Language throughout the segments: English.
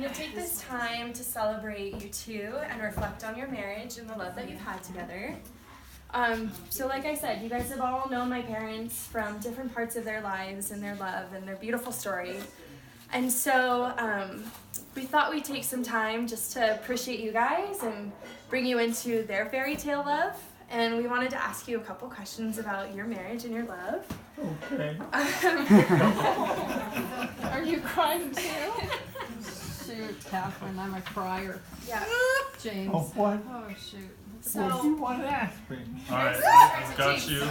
to take this time to celebrate you two and reflect on your marriage and the love that you've had together. So like I said, you guys have all known my parents from different parts of their lives and their love and their beautiful story. And so we thought we'd take some time just to appreciate you guys and bring you into their fairy tale love. And we wanted to ask you a couple questions about your marriage and your love. Okay. Are you crying too? Shoot, Catherine, I'm a crier. Yeah. James. Oh, what? Oh, shoot. What do you want to ask me? All right, I've got you.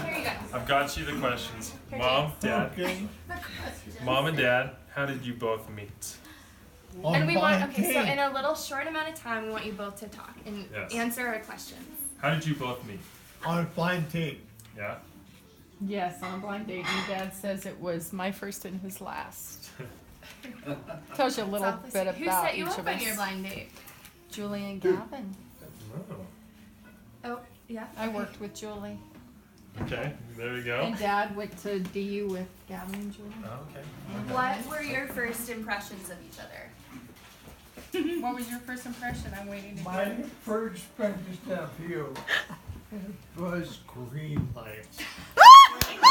I've got you the questions. Mom, Dad. Okay. Mom and Dad, how did you both meet? And we want, okay, so in a little short amount of time, we want you both to talk and answer our questions. How did you both meet? On a blind date. Yeah? Yes, on a blind date. And Dad says it was my first and his last. Tells you a little bit about Who set you each up of on us. your blind date? Julie and Gavin. Oh, yeah. I worked with Julie. Okay, there you go. And Dad went to DU with Gavin and Julie. Oh, okay. What were your first impressions of each other? What was your first impression? I'm waiting to My hear. first impression of you was green lights. Green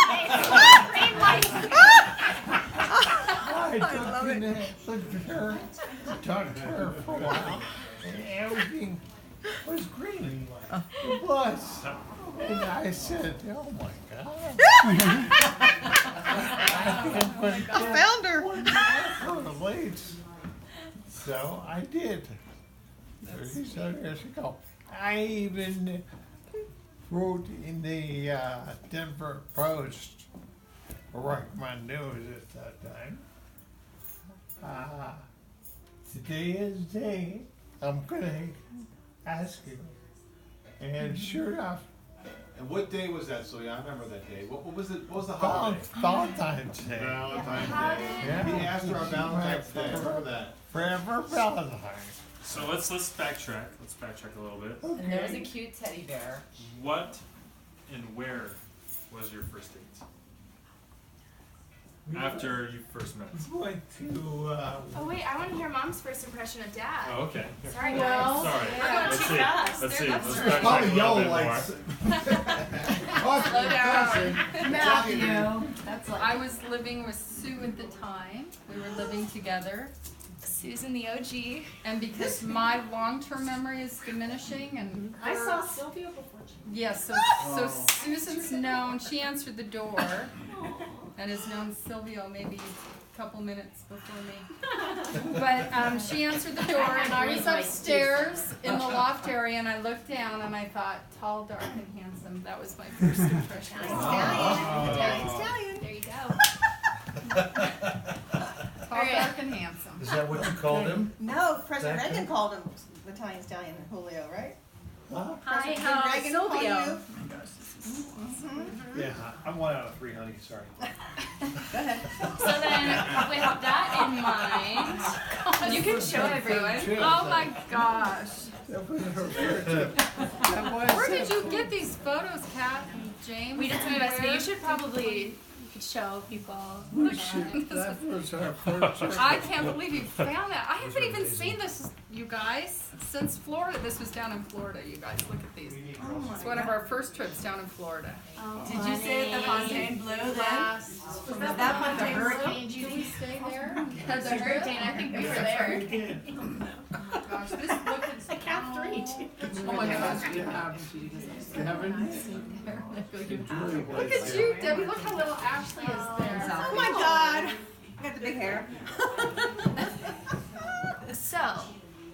light. I took her, talked to her for a while, and everything was green. It was. And I said, oh my God. I found her. So I did. 37 years ago. I even wrote in the Denver Post, Rockman News at that time. Today is the day I'm gonna ask you. And sure enough, And what day was that, Silvio? I remember that day. What was it? What was the holiday? Valentine's Day. Valentine's How Day. Yeah. He asked her on Valentine's Day. I remember that. Forever Valentine's. So let's backtrack. Let's backtrack a little bit. And there was a cute teddy bear. What and where was your first date? After you first met? We went to, Oh wait, I want to hear Mom's first impression of Dad. Oh, okay. Sorry, Well, guys. Sorry. We're going Let's too see. fast. Let's see. They're Let's left. backtrack a Probably little yellow bit more. lights. Slow down. Matthew. That's like. I was living with Sue at the time. We were living together. Susan the OG. And because my long-term memory is diminishing and I saw Silvio before. yes, so Susan's known, she answered the door and has known Silvio maybe a couple minutes before me. But she answered the door and I was upstairs in the loft area and I looked down and I thought, tall, dark, and handsome. That was my first impression. Italian. There you go. Tall, dark, and handsome. Is that what you called him? No, President Reagan called him Italian Stallion and Julio, right? Hi, President Reagan called Silvio. you. Yeah, I'm 1 out of 3, honey. Sorry. Go ahead. So then, with that in mind, you can show everyone. Oh my gosh. that was her first. Where did you get these photos, Kat and James? We did some investigation. You should probably show people. That was our first. I can't believe you found that. I haven't even seen this, you guys, since Florida. This was down in Florida, you guys. Look at these. It's one of our first trips down in Florida. Did you stay at the Fontainebleau then? Was that one The hurricane, Did we Judy? stay there? At the hurricane, I think we were there. Gosh, this look is I count 3. Oh my gosh. Kevin? Look at you, Debbie. Look how little Ashley is there. Oh my God. I got the big hair. So,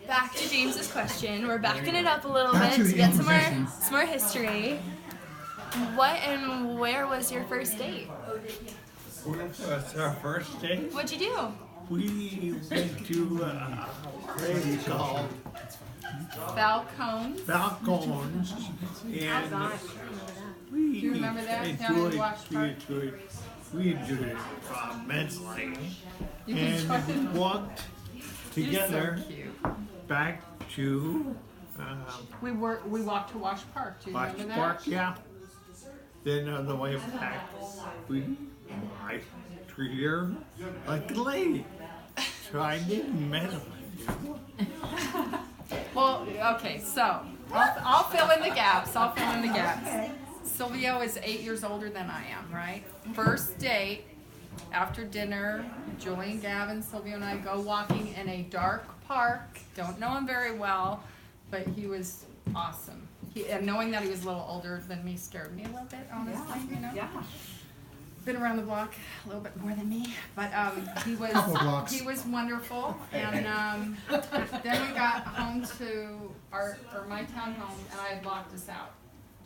back to James's question. We're backing it up a little bit to get some more history. What and where was your first date? Was our first date? What'd you do? We went to a place called Falcons. Falcons, and we Do you remember that? Down in enjoyed, Watch Park? we enjoyed it immensely, You can try and it. walked together You're so cute. back to We walked to Wash Park. Do you Watch remember that? Park, yeah. Then on the way back, I treated her like a lady. So I didn't mess with Well, okay, so I'll fill in the gaps. Silvio is 8 years older than I am, right? First date, after dinner, Julie and Gavin, Silvio and I go walking in a dark park. Don't know him very well, but he was awesome. And knowing that he was a little older than me scared me a little bit, honestly, you know? Yeah. Been around the block a little bit more than me, but he was wonderful. And then we got home to my townhome, and I had locked us out.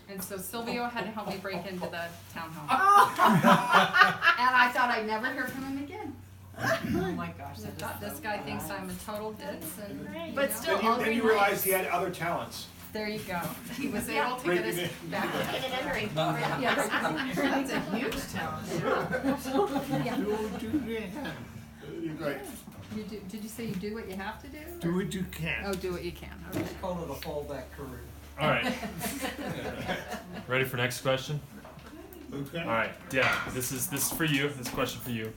And so Silvio had to help me break into the townhome. And I thought I'd never hear from him again. Oh my gosh. This guy thinks I'm a total ditz, and But still, all Then green you realized lights. he had other talents. there you go. He was able to get us back in. Get it entering. Yes. That's a huge talent. Do that. You're great. Did you say you do what you have to do? Do what you can. Oh, do what you can. Okay. Call it a fallback career. All right. Ready for next question? Okay. All right, Dad. This is for you. This question for you.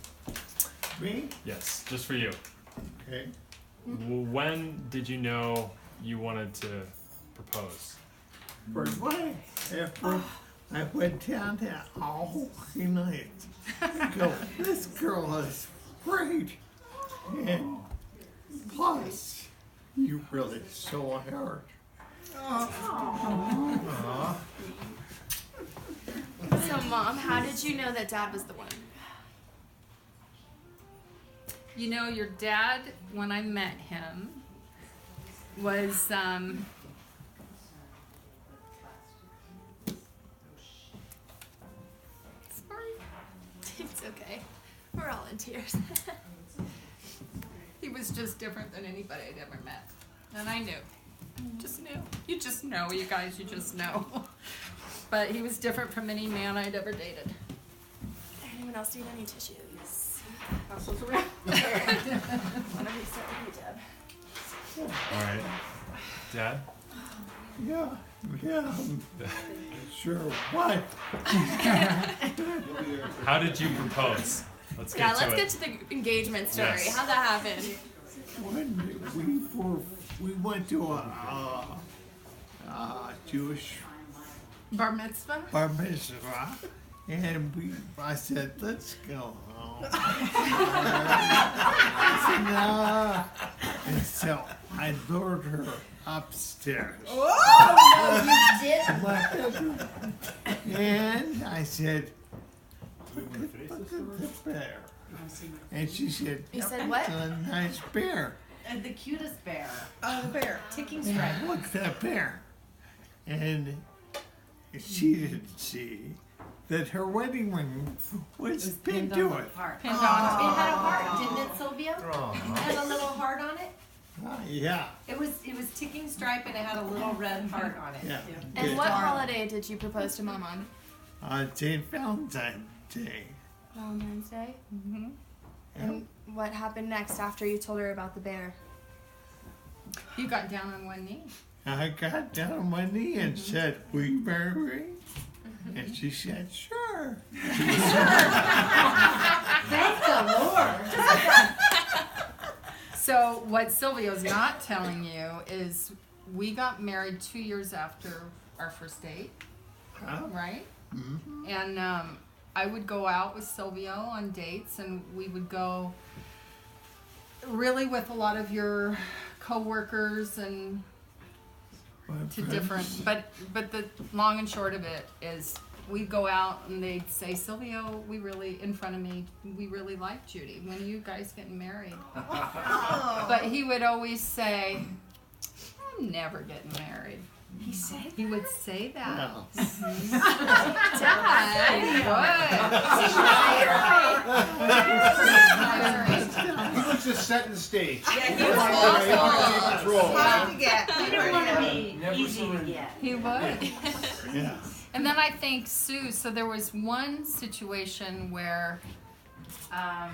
Me? Yes, just for you. Okay. When did you know you wanted to propose? First way, after I went down there all night. Go, this girl is great. And plus, you really saw her. So, Mom, how did you know that Dad was the one? You know, your dad, when I met him, was sorry. It's okay. We're all in tears. He was just different than anybody I'd ever met. And I knew. Just knew. You just know, you guys, you just know. But he was different from any man I'd ever dated. Anyone else need any tissues? Hustles around. Why don't we start with you, Deb? All right, Dad. Yeah. Sure. What? How did you propose? Let's get to Let's it. get to the engagement story. Yes. How'd that happen? When we went to a Jewish Bar mitzvah? bar mitzvah, and I said, let's go home. And so I lured her upstairs. Oh, you did? My bedroom. And I said, look at the bear. And she said, You said "That's what? a nice bear. The cutest bear. Oh, the bear. Ticking And stripe. I looked at that bear. And she didn't see that her wedding ring was pinned to it. Heart. Pinned It on had a heart, didn't it, Sylvia? It had a little heart on it. Yeah, It was ticking stripe and it had a little red heart on it. yeah. And Good. what holiday did you propose to Mom on? On St. Valentine's Day. Valentine's Day. Mm-hmm. And what happened next after you told her about the bear? You got down on one knee. I got down on my knee and said, will you marry me? And she said, sure. Thank the Lord. So what Silvio's not telling you is we got married 2 years after our first date, Huh? right? Mhm. And I would go out with Silvio on dates, and we would go really with a lot of your coworkers and My to friends. different. But the long and short of it is we'd go out and they'd say, Silvio, we really in front of me, we really like Judy. When are you guys getting married? But he would always say, I'm never getting married. He said He would say that. Well, He was just setting the stage. Yeah, he He was wanted to take control. hard to get. he didn't want to be Never easy to surrender. get. He would. yeah. And then I think Sue, so there was one situation where, I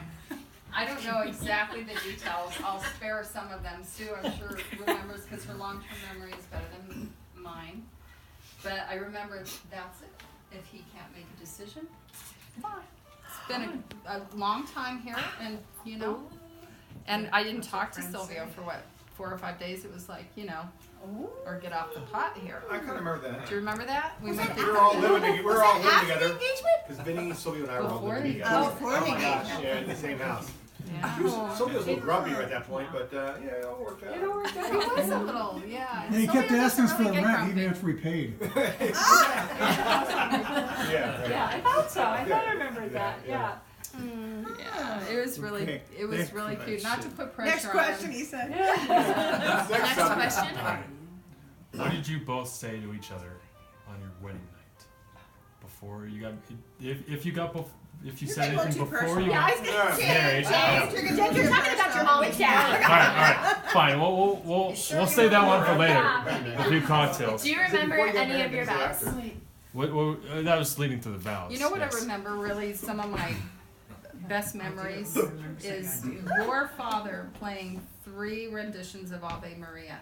don't know exactly the details, I'll spare some of them. Sue, I'm sure remembers because her long-term memory is better than mine. But I remember that's it. If he can't make a decision, fine. It's been a long time here and, you know, and I didn't talk to Silvio for what, 4 or 5 days, it was like, you know, or get off the pot here. I kind of remember that. Do you remember that? We went We were all living together. We were all living After the together. engagement? Because Vinny, Silvio, and I were all Before living the together. Oh, before the my gosh, engagement. yeah, in the same house. Yeah. Silvio was a little grumpy at that point, but yeah, it all worked out. It worked out. He was a little, yeah. And he kept Sylvia asking us doesn't for the really get rent even grumpy. after we paid. Yeah, right. Yeah, I thought so. I thought I remembered that. Yeah. Yeah, it was really, Okay, it was next really cute. Not to put pressure Next on question, him. he said. Next question. What did you both say to each other on your wedding night? Before you got, if you got, if you said You're anything going too before you personal. got married. You're talking about your mom and dad. Alright, fine. We'll save that one for later. A few cocktails. Do you remember Before you got any married, of your is it vows? after? What, that was leading to the vows. You know what yes. I remember really, some of my best memories is your father playing 3 renditions of Ave Maria.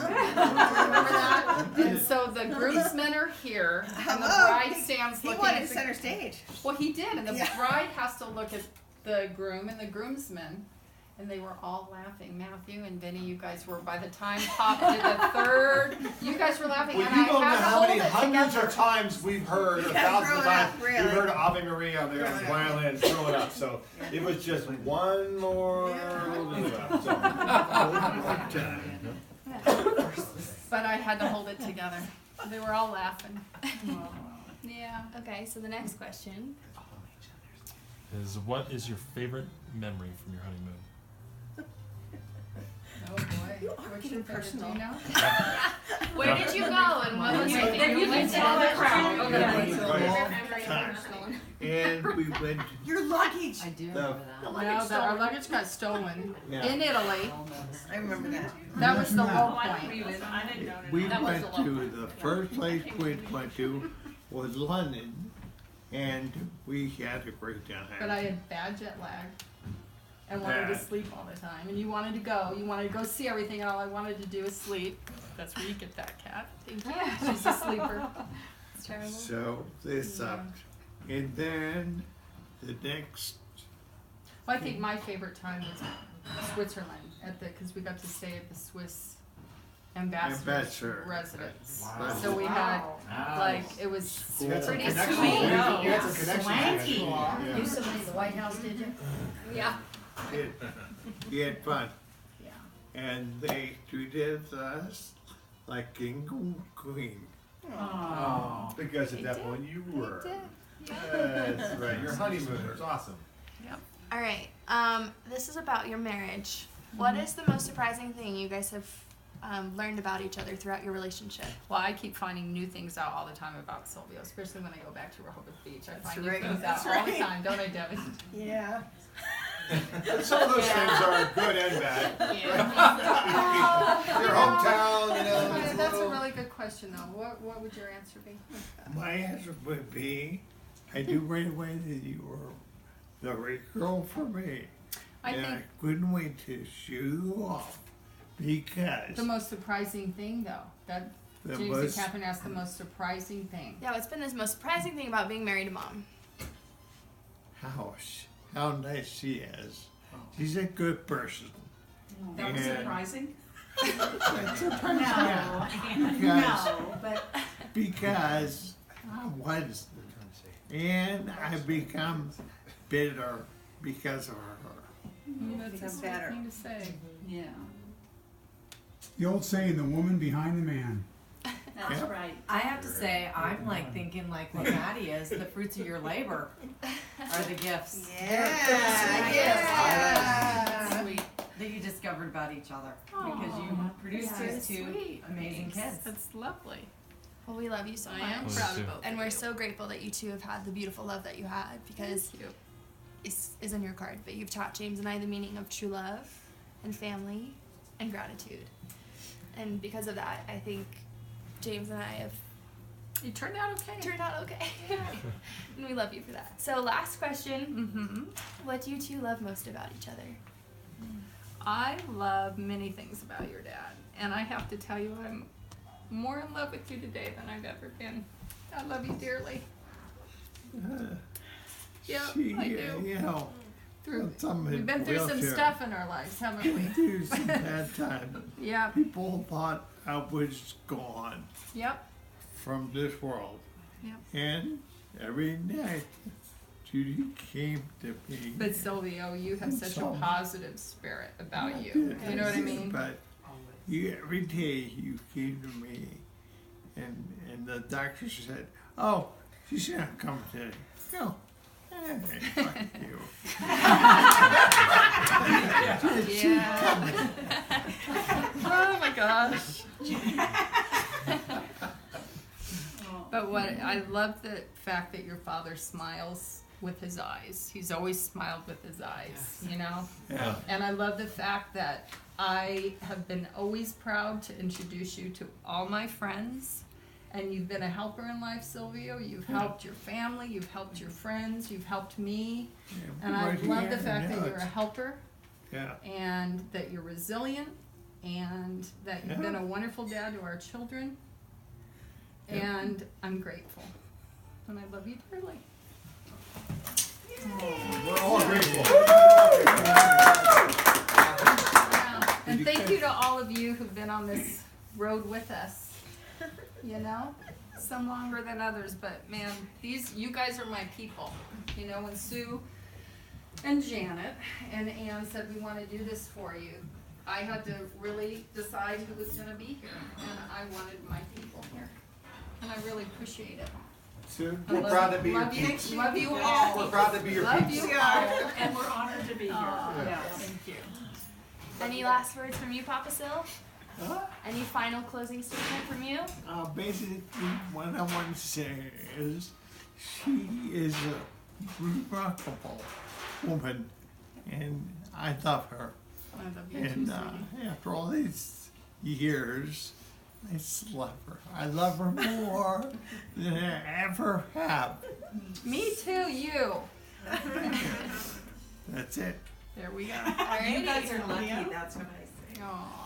Remember that? And so the groomsmen are here, and the bride stands He looking wanted at the... center stage. Well, he did, and the Yeah. bride has to look at the groom and the groomsmen, and they were all laughing. Matthew and Vinny, you guys were, by the time Pop did the 3rd, you guys were laughing, Well, and you I don't know had to how hold many it hundreds together. of times we've heard, Yeah, thousands of growing times, up, really. we've heard Ave Maria there on the Growing up. violin, growing up. So it was just one more. But I had to hold it together. They were all laughing. Yeah. Okay, so the next question. Is what is your favorite memory from your honeymoon? Oh boy. You are What's getting your favorite, personal. do you know? Where did you go and what was your favorite? You can tell the crowd. And we went Your luggage. I do the, remember that. No, our luggage got stolen Yeah. in Italy. I remember that. That was the low point. we went to the first place we went to was London, and we had a great time. But I had bad jet lag and wanted to sleep all the time. And you wanted to go see everything, and all I wanted to do was sleep. That's where you get that cat. Thank you. She's a sleeper. It's terrible. So this sucked. And then the next, Well, I think my favorite time was Switzerland because we got to stay at the Swiss ambassador's Ambassador. residence. Wow. So we had like it was You had some pretty connections. sweet. You had some connections. Swanky. Yeah. You somebody at the White House, did you? Yeah. we had fun. Yeah. And they treated us like king and queen. Oh. Because at that point you were. That's right. Your honeymoon was awesome. All right. This is about your marriage. What is the most surprising thing you guys have learned about each other throughout your relationship? Well, I keep finding new things out all the time about Silvio, especially when I go back to Rehoboth Beach. I find right. new things That's out all the right. time, don't I, Devin? Yeah. Some of those things are good and bad. Your hometown, you know. it's That's a little- really good question, though. What would your answer be? My answer would be, I knew right away that you were the right girl for me. I and think I couldn't wait to show you off because the most surprising thing, though, that the James and most, Catherine asked the most surprising thing. Yeah, what's been the most surprising thing about being married to Mom? how nice she is. She's a good person. That was And- surprising? That's surprising. No. Because, No, but because I was, and I become bitter because of her. That's a Become sweet better. thing to say. yeah, The old saying, the woman behind the man. that's Yep. right. I have to say, I'm like thinking like what Maddie is, the fruits of your labor are the gifts Yeah. Sweet. that you discovered about each other. Because you produced Yeah, these two sweet. amazing kids. That's lovely. Well, we love you so I much. am Us proud too. of both. And of we're you. so grateful that you two have had the beautiful love that you had because Thank you. is in your card, but you've taught James and I the meaning of true love and family and gratitude. And because of that, I think James and I have You turned out okay. turned out okay. And we love you for that. So last question, Mm-hmm. what do you two love most about each other? I love many things about your dad, and I have to tell you, I'm more in love with you today than I've ever been. I love you dearly. Yeah, She, I do. you know, We've been through some stuff in our lives, haven't we? Through some bad times. Yep. People thought I was gone Yep. from this world. Yep. And every night, Judy came to me. But Silvio, you have such a So- positive spirit about you. You know what I mean? But every day you came to me, and the doctor said, "Oh, she's not coming today." Go. Hey, fuck you. Yeah. Oh my gosh. But what I love the fact that your father smiles with his eyes. He's always smiled with his eyes, you know? Yeah. And I love the fact that I have been always proud to introduce you to all my friends. And you've been a helper in life, Silvio. You've helped your family, you've helped your friends, you've helped me. And I love the fact that you're a helper. Yeah. And that you're resilient. And that you've been a wonderful dad to our children. And I'm grateful. And I love you dearly. We're all grateful. And thank you to all of you who've been on this road with us. You know, some longer than others, but man, you guys are my people. You know, when Sue and Janet and Ann said we want to do this for you, I had to really decide who was going to be here, and I wanted my people here, and I really appreciate it. Sue, I we're love proud you. to be your Love you. peeps. Love you all. We're proud to be your Love peeps. you all. And we're honored to be here. Yeah. Thank you. Any last words from you, Papa Sil? Huh? Any final closing statement from you? Basically, what I want to say is she is a remarkable woman, and I love her. I love you And too, sweetie. after all these years, I just love her. I love her more than I ever have. Me too, you. That's it. There we go. You guys are lucky, that's what I say. Aw.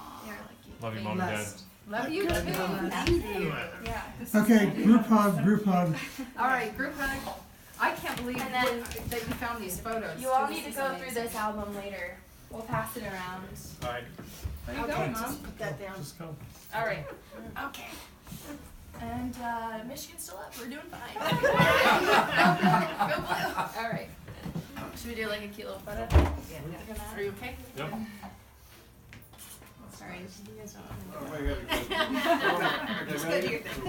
Love you, Mom and Dad. Love you too. Thank you. Yeah. this is Okay, so group hug, group hug. All right, group hug. I can't believe And then- that you found these photos. You all too. need to This go is through amazing. this album later. We'll pass it around. Alright, Where you going, Mom? Put that down. just come. All right. Okay. And Michigan's still up. We're doing fine. Go blue. Go blue. All right. Should we do like a cute little photo? Are you okay? Yep. Sorry, you guys don't. Oh, my God. Just go do your thing.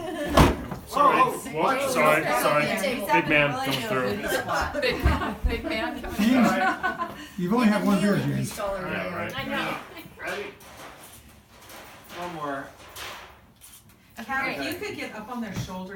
Sorry. Whoa, What? Sorry. Big man coming through. Big man coming through. You've only had one beer, James. Yeah, right. I know. Ready? One more. Carrie, if you could get up on their shoulder.